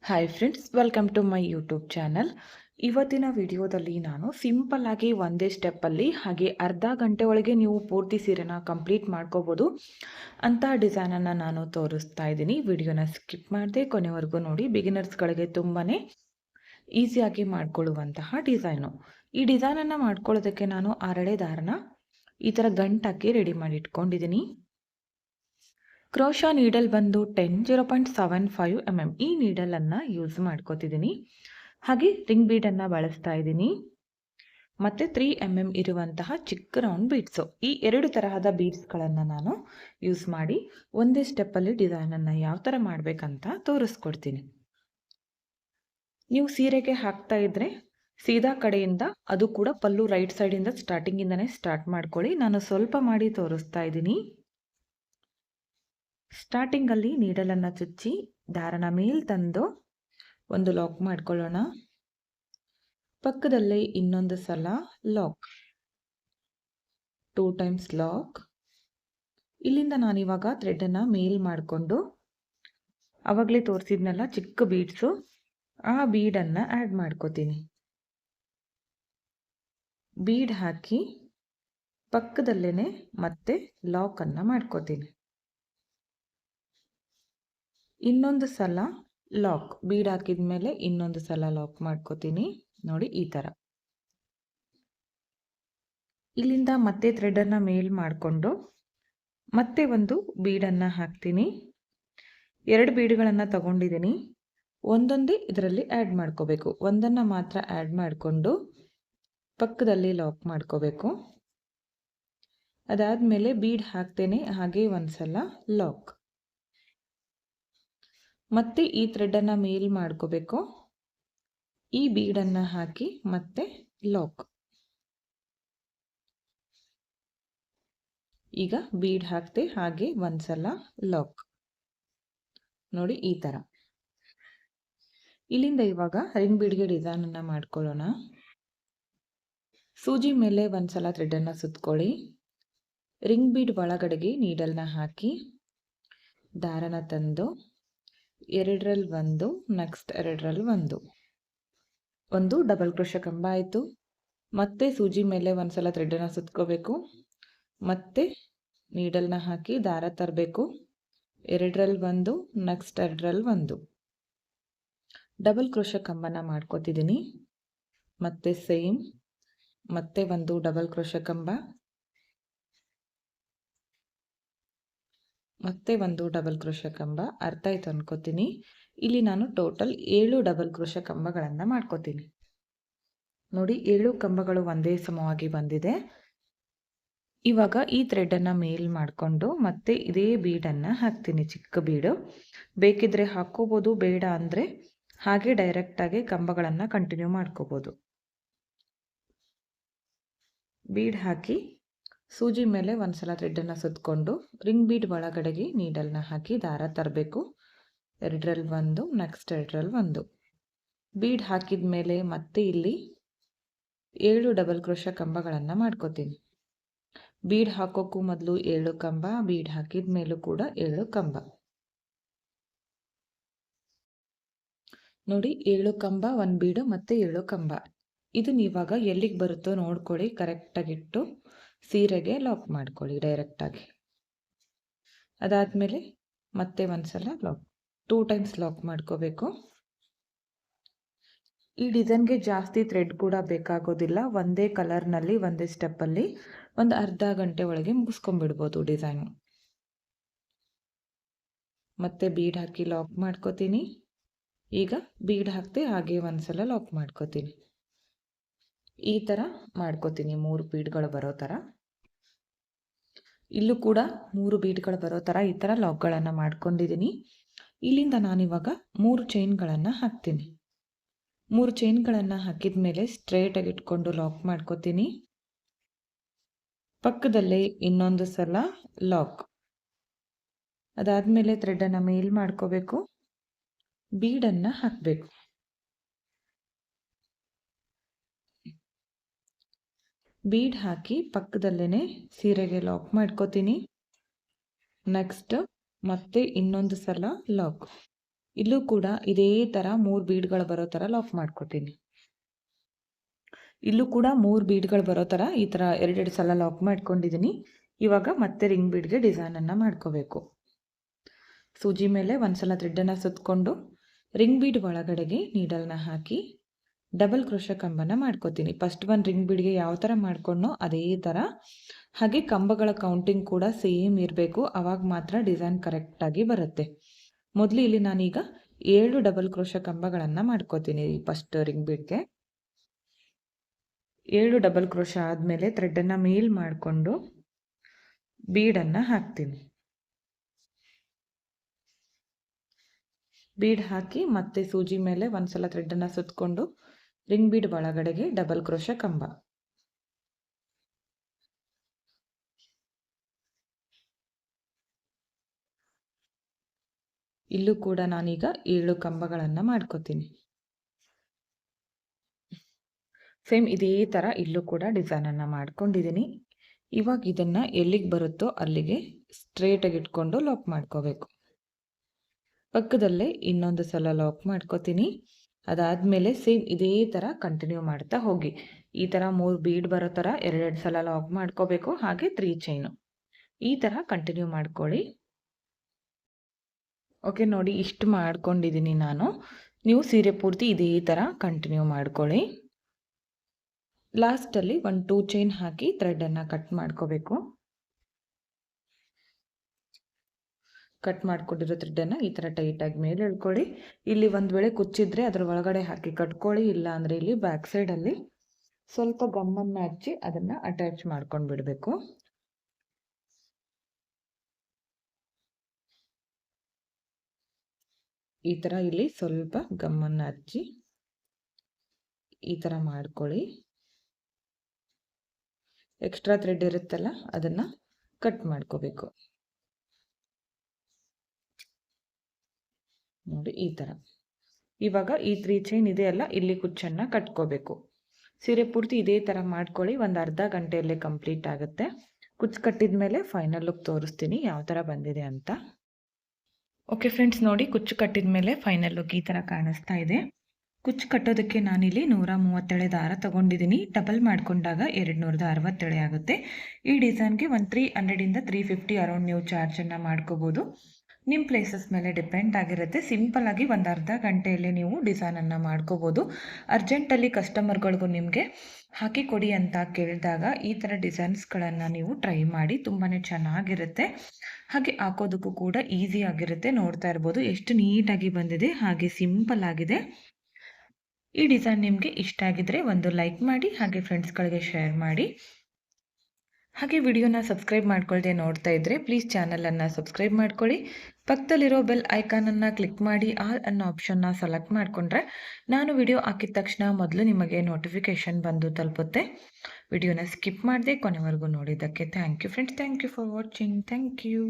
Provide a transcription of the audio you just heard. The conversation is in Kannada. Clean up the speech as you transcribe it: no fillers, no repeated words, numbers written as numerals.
Hi friends, welcome to my YouTube channel. ಇವತ್ತಿನ ವಿಡಿಯೋದಲ್ಲಿ ನಾನು ಸಿಂಪಲ್ ಆಗಿ ಒಂದೇ ಸ್ಟೆಪ್ಪಲ್ಲಿ ಹಾಗೆ ಅರ್ಧ ಗಂಟೆ ಒಳಗೆ ನೀವು ಪೂರ್ತಿ ಸೀರೆನ ಕಂಪ್ಲೀಟ್ ಮಾಡ್ಕೋಬೋದು ಅಂತ ಡಿಸೈನನ್ನು ನಾನು ತೋರಿಸ್ತಾ ಇದ್ದೀನಿ. ವಿಡಿಯೋನ ಸ್ಕಿಪ್ ಮಾಡದೆ ಕೊನೆವರೆಗೂ ನೋಡಿ. ಬಿಗಿನರ್ಸ್ಗಳಿಗೆ ತುಂಬಾ ಈಸಿಯಾಗಿ ಮಾಡ್ಕೊಳ್ಳುವಂತಹ ಡಿಸೈನು. ಈ ಡಿಸೈನನ್ನು ಮಾಡ್ಕೊಳ್ಳೋದಕ್ಕೆ ನಾನು ಅರಳೆ ದಾರನ ಈ ಥರ ಗಂಟಾಕಿ ರೆಡಿ ಮಾಡಿ ಇಟ್ಕೊಂಡಿದ್ದೀನಿ. ಕ್ರೋಶಾ ನೀಡಲ್ ಬಂದು 0.75 mm ಈ ನೀಡಲನ್ನು ಯೂಸ್ ಮಾಡ್ಕೋತಿದ್ದೀನಿ. ಹಾಗೆ ರಿಂಗ್ ಬೀಡನ್ನು ಬಳಸ್ತಾ ಇದ್ದೀನಿ. ಮತ್ತು 3 mm ಇರುವಂತಹ ಚಿಕ್ಕ ರೌಂಡ್ ಬೀಡ್ಸು. ಈ ಎರಡು ತರಹದ ಬೀಡ್ಸ್ಗಳನ್ನು ನಾನು ಯೂಸ್ ಮಾಡಿ ಒಂದೇ ಸ್ಟೆಪ್ಪಲ್ಲಿ ಡಿಸೈನನ್ನು ಯಾವ ಥರ ಮಾಡಬೇಕಂತ ತೋರಿಸ್ಕೊಡ್ತೀನಿ. ನೀವು ಸೀರೆಗೆ ಹಾಕ್ತಾ ಇದ್ದರೆ ಸೀದಾ ಕಡೆಯಿಂದ, ಅದು ಕೂಡ ಪಲ್ಲು ರೈಟ್ ಸೈಡಿಂದ ಸ್ಟಾರ್ಟಿಂಗಿಂದನೇ ಸ್ಟಾರ್ಟ್ ಮಾಡ್ಕೊಳ್ಳಿ. ನಾನು ಸ್ವಲ್ಪ ಮಾಡಿ ತೋರಿಸ್ತಾ ಇದ್ದೀನಿ. ಸ್ಟಾರ್ಟಿಂಗಲ್ಲಿ ನೀಡಲನ್ನು ಚುಚ್ಚಿ ದಾರನ ಮೇಲೆ ತಂದು ಒಂದು ಲಾಕ್ ಮಾಡ್ಕೊಳ್ಳೋಣ. ಪಕ್ಕದಲ್ಲೇ ಇನ್ನೊಂದು ಸಲ ಲಾಕ್, 2 ಟೈಮ್ಸ್ ಲಾಕ್. ಇಲ್ಲಿಂದ ನಾನಿವಾಗ ಥ್ರೆಡನ್ನು ಮೇಲ್ ಮಾಡಿಕೊಂಡು ಆವಾಗಲೇ ತೋರಿಸಿದ್ನಲ್ಲ ಚಿಕ್ಕ ಬೀಡ್ಸು, ಆ ಬೀಡನ್ನು ಆ್ಯಡ್ ಮಾಡ್ಕೋತೀನಿ. ಬೀಡ್ ಹಾಕಿ ಪಕ್ಕದಲ್ಲೇ ಮತ್ತೆ ಲಾಕನ್ನು ಮಾಡ್ಕೋತೀನಿ. ಇನ್ನೊಂದು ಸಲ ಲಾಕ್, ಬೀಡ್ ಹಾಕಿದ ಮೇಲೆ ಇನ್ನೊಂದು ಸಲ ಲಾಕ್ ಮಾಡ್ಕೋತೀನಿ. ನೋಡಿ ಈ ಥರ. ಇಲ್ಲಿಂದ ಮತ್ತೆ ಥ್ರೆಡನ್ನು ಮೇಲ್ ಮಾಡಿಕೊಂಡು ಮತ್ತೆ ಒಂದು ಬೀಡನ್ನು ಹಾಕ್ತೀನಿ. 2 ಬೀಡ್ಗಳನ್ನು ತಗೊಂಡಿದ್ದೀನಿ. ಒಂದೊಂದೇ ಇದರಲ್ಲಿ ಆ್ಯಡ್ ಮಾಡ್ಕೋಬೇಕು. ಒಂದನ್ನು ಮಾತ್ರ ಆ್ಯಡ್ ಮಾಡಿಕೊಂಡು ಪಕ್ಕದಲ್ಲಿ ಲಾಕ್ ಮಾಡ್ಕೋಬೇಕು. ಅದಾದಮೇಲೆ ಬೀಡ್ ಹಾಕ್ತೇನೆ, ಹಾಗೆ ಒಂದು ಸಲ ಲಾಕ್. ಮತ್ತೆ ಈ ಥ್ರೆಡನ್ನು ಮೇಲ್ ಮಾಡ್ಕೋಬೇಕು. ಈ ಬೀಡನ್ನು ಹಾಕಿ ಮತ್ತೆ ಲಾಕ್. ಈಗ ಬೀಡ್ ಹಾಕ್ತೆ, ಹಾಗೆ ಒಂದು ಸಲ ಲಾಕ್. ನೋಡಿ ಈ ಥರ. ಇಲ್ಲಿಂದ ಇವಾಗ ರಿಂಗ್ ಬೀಡ್ಗೆ ಡಿಸೈನನ್ನು ಮಾಡ್ಕೊಳ್ಳೋಣ. ಸೂಜಿ ಮೇಲೆ ಒಂದು ಸಲ ಥ್ರೆಡನ್ನು ಸುತ್ಕೊಳ್ಳಿ. ರಿಂಗ್ ಬೀಡ್ ಒಳಗಡೆಗೆ ನೀಡಲ್ನ ಹಾಕಿ ದಾರನ ತಂದು 2ರಲ್ಲಿ ಒಂದು, ನೆಕ್ಸ್ಟ್ 2ರಲ್ಲಿ ಒಂದು ಡಬಲ್ ಕ್ರೋಶೆ ಕಂಬ ಆಯಿತು. ಮತ್ತೆ ಸೂಜಿ ಮೇಲೆ ಒಂದು ಸಲ ಥ್ರೆಡನ್ನು ಸುತ್ಕೋಬೇಕು. ಮತ್ತೆ ನೀಡಲ್ನ ಹಾಕಿ ದಾರ ತರಬೇಕು. 2ರಲ್ಲಿ ಒಂದು, ನೆಕ್ಸ್ಟ್ 2ರಲ್ಲಿ ಒಂದು ಡಬಲ್ ಕ್ರೋಶೆ ಕಂಬನ ಮಾಡ್ಕೋತಿದ್ದೀನಿ. ಮತ್ತೆ ಸೇಮ್, ಮತ್ತೆ ಒಂದು ಡಬಲ್ ಕ್ರೋಶೆ ಕಂಬ, ಮತ್ತೆ ಒಂದು ಡಬಲ್ ಕ್ರೋಶೆ ಕಂಬ. ಅರ್ಥ ಆಯ್ತು ಅನ್ಕೋತೀನಿ. ಇಲ್ಲಿ ನಾನು ಟೋಟಲ್ 7 ಡಬಲ್ ಕ್ರೋಶೆ ಕಂಬಗಳನ್ನು ಮಾಡ್ಕೋತೀನಿ. ನೋಡಿ 7 ಕಂಬಗಳು ಒಂದೇ ಸಮವಾಗಿ ಬಂದಿದೆ. ಇವಾಗ ಈ ಥ್ರೆಡನ್ನು ಮೇಲ್ ಮಾಡಿಕೊಂಡು ಮತ್ತೆ ಇದೇ ಬೀಡನ್ನು ಹಾಕ್ತೀನಿ, ಚಿಕ್ಕ ಬೀಡು. ಬೇಕಿದ್ರೆ ಹಾಕ್ಕೋಬೋದು, ಬೇಡ ಅಂದರೆ ಹಾಗೆ ಡೈರೆಕ್ಟಾಗಿ ಕಂಬಗಳನ್ನು ಕಂಟಿನ್ಯೂ ಮಾಡ್ಕೋಬೋದು. ಬೀಡ್ ಹಾಕಿ ಸೂಜಿ ಮೇಲೆ ಒಂದು ಸಲ ಥ್ರೆಡನ್ನು ಸುತ್ತಕೊಂಡು ರಿಂಗ್ ಬೀಡ್ ಒಳಗಡೆಗೆ ನೀಡಲ್ನ ಹಾಕಿ ದಾರ ತರಬೇಕು. 2ರಲ್ಲಿ ಒಂದು, ನೆಕ್ಸ್ಟ್ 2ರಲ್ಲಿ ಒಂದು ಬೀಡ್ ಹಾಕಿದ ಮೇಲೆ ಮತ್ತೆ ಇಲ್ಲಿ 7 ಡಬಲ್ ಕ್ರೋಶೆ ಕಂಬಗಳನ್ನು ಮಾಡ್ಕೋತೀನಿ. ಬೀಡ್ ಹಾಕೋಕ್ಕೂ ಮೊದಲು 7 ಕಂಬ, ಬೀಡ್ ಹಾಕಿದ ಮೇಲೂ ಕೂಡ 7 ಕಂಬ. ನೋಡಿ 7 ಕಂಬ, 1 ಬೀಡು ಮತ್ತೆ 7 ಕಂಬ. ಇದನ್ನ ಇವಾಗ ಎಲ್ಲಿಗೆ ಬರುತ್ತೋ ನೋಡ್ಕೊಳ್ಳಿ, ಕರೆಕ್ಟಾಗಿಟ್ಟು ಸೀರೆಗೆ ಲಾಕ್ ಮಾಡ್ಕೊಳ್ಳಿ ಡೈರೆಕ್ಟಾಗಿ. ಅದಾದಮೇಲೆ ಮತ್ತೆ ಒಂದು ಸಲ ಲಾಕ್, 2 ಟೈಮ್ಸ್ ಲಾಕ್ ಮಾಡ್ಕೋಬೇಕು. ಈ ಡಿಸೈನ್ಗೆ ಜಾಸ್ತಿ ಥ್ರೆಡ್ ಕೂಡ ಬೇಕಾಗೋದಿಲ್ಲ. ಒಂದೇ ಕಲರ್ನಲ್ಲಿ ಒಂದೇ ಸ್ಟೆಪ್ಪಲ್ಲಿ ಒಂದು ಅರ್ಧ ಗಂಟೆ ಒಳಗೆ ಮುಗಿಸ್ಕೊಂಡ್ಬಿಡ್ಬೋದು ಡಿಸೈನು. ಮತ್ತೆ ಬೀಡ್ ಹಾಕಿ ಲಾಕ್ ಮಾಡ್ಕೋತೀನಿ. ಈಗ ಬೀಡ್ ಹಾಕ್ತೆ, ಹಾಗೆ ಒಂದು ಸಲ ಲಾಕ್ ಮಾಡ್ಕೋತೀನಿ. ಈ ಥರ ಮಾಡ್ಕೋತೀನಿ, 3 ಬೀಡ್ಗಳು ಬರೋ ಥರ. ಇಲ್ಲೂ ಕೂಡ 3 ಬೀಡ್ಗಳು ಬರೋ ಥರ ಈ ಥರ ಲಾಕ್ಗಳನ್ನು ಮಾಡ್ಕೊಂಡಿದ್ದೀನಿ. ಇಲ್ಲಿಂದ ನಾನಿವಾಗ 3 ಚೈನ್ಗಳನ್ನು ಹಾಕ್ತೀನಿ. 3 ಚೈನ್ಗಳನ್ನು ಹಾಕಿದ ಮೇಲೆ ಸ್ಟ್ರೇಟಾಗಿ ಇಟ್ಕೊಂಡು ಲಾಕ್ ಮಾಡ್ಕೋತೀನಿ. ಪಕ್ಕದಲ್ಲೇ ಇನ್ನೊಂದು ಸಲ ಲಾಕ್. ಅದಾದಮೇಲೆ ಥ್ರೆಡನ್ನು ಮೇಲ್ ಮಾಡ್ಕೋಬೇಕು. ಬೀಡನ್ನು ಹಾಕಬೇಕು. ಬೀಡ್ ಹಾಕಿ ಪಕ್ಕದಲ್ಲೇ ಸೀರೆಗೆ ಲಾಕ್ ಮಾಡ್ಕೋತೀನಿ. ನೆಕ್ಸ್ಟ್ ಮತ್ತೆ ಇನ್ನೊಂದು ಸಲ ಲಾಕ್. ಇಲ್ಲೂ ಕೂಡ ಇದೇ ಥರ 3 ಬೀಡ್ಗಳು ಬರೋ ಥರ ಲಾಕ್ ಮಾಡ್ಕೊತೀನಿ. ಇಲ್ಲೂ ಕೂಡ 3 ಬೀಡ್ಗಳು ಬರೋ ಥರ ಈ ಥರ 2 ಸಲ ಲಾಕ್ ಮಾಡ್ಕೊಂಡಿದ್ದೀನಿ. ಇವಾಗ ಮತ್ತೆ ರಿಂಗ್ ಬೀಡ್ಗೆ ಡಿಸೈನನ್ನು ಮಾಡ್ಕೋಬೇಕು. ಸೂಜಿ ಮೇಲೆ ಒಂದು ಸಲ ಥ್ರೆಡ್ಡನ್ನು ಸುತ್ತಕೊಂಡು ರಿಂಗ್ ಬೀಡ್ ಒಳಗಡೆಗೆ ನೀಡಲ್ನ ಹಾಕಿ ಡಬಲ್ ಕ್ರೋಶೆ ಕಂಬನ ಮಾಡ್ಕೋತೀನಿ. ಫಸ್ಟ್ ಒಂದು ರಿಂಗ್ ಬೀಡ್ಗೆ ಯಾವ ಥರ ಮಾಡ್ಕೊಂಡೋ ಅದೇ ಥರ, ಹಾಗೆ ಕಂಬಗಳ ಕೌಂಟಿಂಗ್ ಕೂಡ ಸೇಮ್ ಇರಬೇಕು. ಆವಾಗ ಮಾತ್ರ ಡಿಸೈನ್ ಕರೆಕ್ಟಾಗಿ ಬರುತ್ತೆ. ಮೊದಲು ಇಲ್ಲಿ ನಾನೀಗ 7 ಡಬಲ್ ಕ್ರೋಶೆ ಕಂಬಗಳನ್ನು ಮಾಡ್ಕೋತೀನಿ. ಫಸ್ಟ್ ರಿಂಗ್ ಬೀಡ್ಗೆ 7 ಡಬಲ್ ಕ್ರೋಶೆ ಆದಮೇಲೆ ಥ್ರೆಡ್ಡನ್ನು ಮೇಲ್ ಮಾಡಿಕೊಂಡು ಬೀಡನ್ನು ಹಾಕ್ತೀನಿ. ಬೀಡ್ ಹಾಕಿ ಮತ್ತೆ ಸೂಜಿ ಮೇಲೆ ಒಂದು ಸಲ ಥ್ರೆಡ್ಡನ್ನು ಸುತ್ತಕೊಂಡು ರಿಂಗ್ ಬೀಡ್ ಒಳಗಡೆಗೆ ಡಬಲ್ ಕ್ರೋಶೆ ಕಂಬ. ಇಲ್ಲೂ ಕೂಡ ನಾನೀಗ 7 ಕಂಬಗಳನ್ನು ಮಾಡ್ಕೋತೀನಿ. ಸೇಮ್ ಇದೇ ಥರ ಇಲ್ಲೂ ಕೂಡ ಡಿಸೈನನ್ನು ಮಾಡ್ಕೊಂಡಿದ್ದೀನಿ. ಇವಾಗ ಇದನ್ನು ಎಲ್ಲಿಗೆ ಬರುತ್ತೋ ಅಲ್ಲಿಗೆ ಸ್ಟ್ರೇಟಾಗಿ ಇಟ್ಕೊಂಡು ಲಾಕ್ ಮಾಡ್ಕೋಬೇಕು. ಪಕ್ಕದಲ್ಲೇ ಇನ್ನೊಂದು ಸಲ ಲಾಕ್ ಮಾಡ್ಕೋತೀನಿ. ಅದಾದಮೇಲೆ ಸೇಮ್ ಇದೇ ಥರ ಕಂಟಿನ್ಯೂ ಮಾಡ್ತಾ ಹೋಗಿ. ಈ ಥರ 3 ಬೀಡ್ ಬರೋ ಥರ 2 ಸಲ ಲಾಕ್ ಮಾಡ್ಕೋಬೇಕು. ಹಾಗೆ 3 ಚೈನು ಈ ಥರ ಕಂಟಿನ್ಯೂ ಮಾಡ್ಕೊಳ್ಳಿ. ಓಕೆ, ನೋಡಿ ಇಷ್ಟು ಮಾಡ್ಕೊಂಡಿದ್ದೀನಿ ನಾನು. ನೀವು ಸೀರೆ ಪೂರ್ತಿ ಇದೇ ಥರ ಕಂಟಿನ್ಯೂ ಮಾಡ್ಕೊಳ್ಳಿ. ಲಾಸ್ಟಲ್ಲಿ ಒಂದು 2 ಚೈನ್ ಹಾಕಿ ಥ್ರೆಡನ್ನು ಕಟ್ ಮಾಡ್ಕೋಬೇಕು. ಕಟ್ ಮಾಡ್ಕೊಂಡಿರೋ ಥ್ರೆಡ್ಡನ್ನು ಈ ಥರ ಟೈಟಾಗಿ ಮೇಲೆ ಎಳ್ಕೊಳ್ಳಿ. ಇಲ್ಲಿ ಒಂದು ವೇಳೆ ಕುಚ್ಚಿದ್ರೆ ಅದರ ಒಳಗಡೆ ಹಾಕಿ ಕಟ್ಕೊಳ್ಳಿ. ಇಲ್ಲ ಅಂದರೆ ಇಲ್ಲಿ ಬ್ಯಾಕ್ ಸೈಡಲ್ಲಿ ಸ್ವಲ್ಪ ಗಮ್ಮನ್ನು ಹಚ್ಚಿ ಅದನ್ನು ಅಟ್ಯಾಚ್ ಮಾಡ್ಕೊಂಡು ಬಿಡಬೇಕು. ಈ ಥರ ಇಲ್ಲಿ ಸ್ವಲ್ಪ ಗಮ್ಮನ್ನು ಹಚ್ಚಿ ಈ ಥರ ಮಾಡ್ಕೊಳ್ಳಿ. ಎಕ್ಸ್ಟ್ರಾ ಥ್ರೆಡ್ ಇರುತ್ತಲ್ಲ ಅದನ್ನು ಕಟ್ ಮಾಡ್ಕೋಬೇಕು. ನೋಡಿ ಈ ಥರ. ಇವಾಗ ಈ 3 ಚೈನ್ ಇದೆಯಲ್ಲ, ಇಲ್ಲಿ ಕುಚ್ಚನ್ನು ಕಟ್ಕೋಬೇಕು. ಸೀರೆ ಪೂರ್ತಿ ಇದೇ ಥರ ಮಾಡ್ಕೊಳ್ಳಿ. ಒಂದು ಅರ್ಧ ಗಂಟೆಯಲ್ಲೇ ಕಂಪ್ಲೀಟ್ ಆಗುತ್ತೆ. ಕುಚ್ಚು ಕಟ್ಟಿದ ಮೇಲೆ ಫೈನಲ್ ಲುಕ್ ತೋರಿಸ್ತೀನಿ ಯಾವ ಥರ ಬಂದಿದೆ ಅಂತ. ಓಕೆ ಫ್ರೆಂಡ್ಸ್, ನೋಡಿ ಕುಚ್ಚು ಕಟ್ಟಿದ ಮೇಲೆ ಫೈನಲ್ ಲುಕ್ ಈ ಥರ ಕಾಣಿಸ್ತಾ ಇದೆ. ಕುಚ್ಚು ಕಟ್ಟೋದಕ್ಕೆ ನಾನಿಲ್ಲಿ 137 ದಾರ ತೊಗೊಂಡಿದ್ದೀನಿ. ಡಬಲ್ ಮಾಡಿಕೊಂಡಾಗ 267 ಆಗುತ್ತೆ. ಈ ಡಿಸೈನ್ಗೆ ಒಂದು 300ಇಂದ 350 ಅರೌಂಡ್ ನೀವು ಚಾರ್ಜನ್ನು ಮಾಡ್ಕೋಬೋದು. ನಿಮ್ಮ ಪ್ಲೇಸಸ್ ಮೇಲೆ ಡಿಪೆಂಡ್ ಆಗಿರುತ್ತೆ. ಸಿಂಪಲ್ಲಾಗಿ ಒಂದು ಅರ್ಧ ಗಂಟೆಯಲ್ಲಿ ನೀವು ಡಿಸೈನನ್ನು ಮಾಡ್ಕೋಬೋದು. ಅರ್ಜೆಂಟಲ್ಲಿ ಕಸ್ಟಮರ್ಗಳಿಗೂ ನಿಮಗೆ ಹಾಕಿ ಕೊಡಿ ಅಂತ ಕೇಳಿದಾಗ ಈ ಥರ ಡಿಸೈನ್ಸ್ಗಳನ್ನು ನೀವು ಟ್ರೈ ಮಾಡಿ. ತುಂಬಾ ಚೆನ್ನಾಗಿರುತ್ತೆ. ಹಾಗೆ ಹಾಕೋದಕ್ಕೂ ಕೂಡ ಈಸಿ ಆಗಿರುತ್ತೆ. ನೋಡ್ತಾ ಇರ್ಬೋದು ಎಷ್ಟು ನೀಟಾಗಿ ಬಂದಿದೆ, ಹಾಗೆ ಸಿಂಪಲ್ ಆಗಿದೆ. ಈ ಡಿಸೈನ್ ನಿಮಗೆ ಇಷ್ಟ ಆಗಿದ್ರೆ ಒಂದು ಲೈಕ್ ಮಾಡಿ, ಹಾಗೆ ಫ್ರೆಂಡ್ಸ್ಗಳಿಗೆ ಶೇರ್ ಮಾಡಿ. ಹಾಗೆ ವಿಡಿಯೋನ ಸಬ್ಸ್ಕ್ರೈಬ್ ಮಾಡ್ಕೊಳ್ಳದೆ ನೋಡ್ತಾ ಇದ್ದರೆ ಪ್ಲೀಸ್ ಚಾನಲನ್ನು ಸಬ್ಸ್ಕ್ರೈಬ್ ಮಾಡ್ಕೊಳ್ಳಿ. ಪಕ್ಕದಲ್ಲಿರೋ ಬೆಲ್ ಐಕಾನನ್ನು ಕ್ಲಿಕ್ ಮಾಡಿ ಆಲ್ ಅನ್ನೋ ಆಪ್ಷನ್ನ ಸೆಲೆಕ್ಟ್ ಮಾಡಿಕೊಂಡ್ರೆ ನಾನು ವಿಡಿಯೋ ಹಾಕಿದ ತಕ್ಷಣ ಮೊದಲು ನಿಮಗೆ ನೋಟಿಫಿಕೇಷನ್ ಬಂದು ತಲುಪುತ್ತೆ. ವಿಡಿಯೋನ ಸ್ಕಿಪ್ ಮಾಡದೆ ಕೊನೆವರೆಗೂ ನೋಡಿದ್ದಕ್ಕೆ thank you friends. Thank you for watching. Thank you.